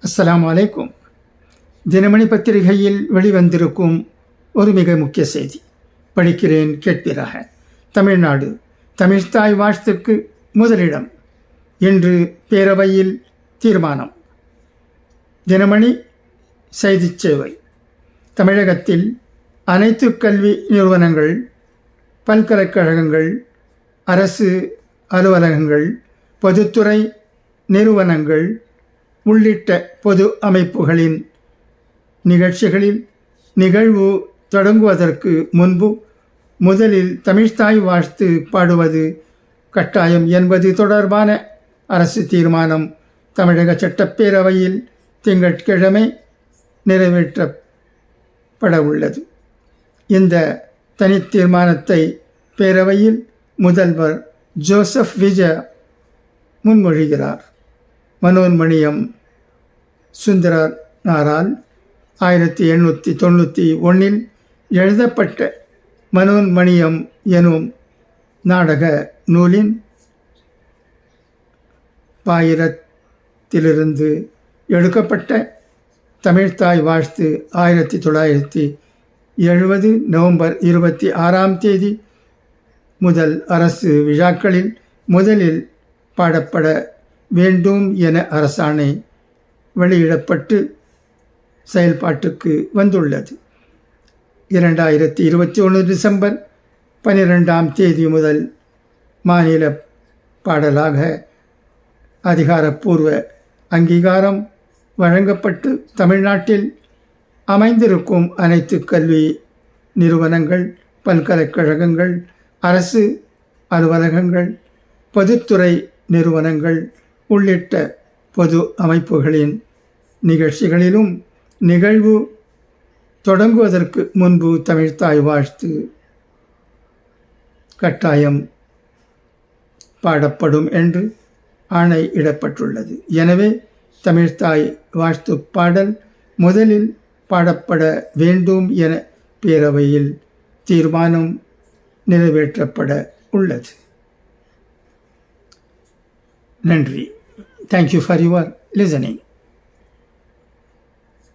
அஸ்ஸலாமு அலைக்கும். தினமணி பத்திரிகையில் வெளிவந்திருக்கும் ஒரு மிக முக்கிய செய்தி படிக்கிறேன் கேட்பீராக. தமிழ்நாடு தமிழ்த்தாய் வாழ்த்துக்கு முதலிடம் இன்று பேரவையில் தீர்மானம். தினமணி செய்திச் சேவை. தமிழகத்தில் அனைத்து கல்வி நிறுவனங்கள், பல்கலைக்கழகங்கள், அரசு அலுவலகங்கள், பொதுத்துறை நிறுவனங்கள் உள்ளிட்ட பொது அமைப்புகளின் நிகழ்ச்சிகளில் நிகழ்வு தொடங்குவதற்கு முன்பு முதலில் தமிழ்த்தாய் வாழ்த்து பாடுவது கட்டாயம் என்பது தொடர்பான அரசு தீர்மானம் தமிழக சட்டப்பேரவையில் திங்கட்கிழமை நிறைவேற்றப்பட உள்ளது. இந்த தனித்தீர்மானத்தை பேரவையில் முதல்வர் ஜோசப் விஜய் முன்மொழிகிறார். மனோன்மணியம் சுந்தரனாரால் 1891 எழுதப்பட்ட மனோன்மணியம் எனும் நாடக நூலின் பாயிரத்திலிருந்து எடுக்கப்பட்ட தமிழ்த்தாய் வாழ்த்து 1970 நவம்பர் 26 முதல் அரசு விழாக்களில் முதலில் பாடப்பட வேண்டும் என அரசாணை வெளியிடப்பட்டு செயல்பாட்டுக்கு வந்துள்ளது. 2021 டிசம்பர் 12 முதல் மாநில பாடலாக அதிகாரப்பூர்வ அங்கீகாரம் வழங்கப்பட்டு தமிழ்நாட்டில் அமைந்திருக்கும் அனைத்து கல்வி நிறுவனங்கள், பல்கலைக்கழகங்கள், அரசு அலுவலகங்கள், பொதுத்துறை நிறுவனங்கள் உள்ளிட்ட பொது அமைப்புகளின் நிகழ்ச்சிகளிலும் நிகழ்வு தொடங்குவதற்கு முன்பு தமிழ்த்தாய் வாழ்த்து கட்டாயம் பாடப்படும் என்று ஆணையிடப்பட்டுள்ளது. எனவே தமிழ்த்தாய் வாழ்த்து பாடல் முதலில் பாடப்பட வேண்டும் என பேரவையில் தீர்மானம் நிறைவேற்றப்பட உள்ளது. நன்றி. Thank you for your listening.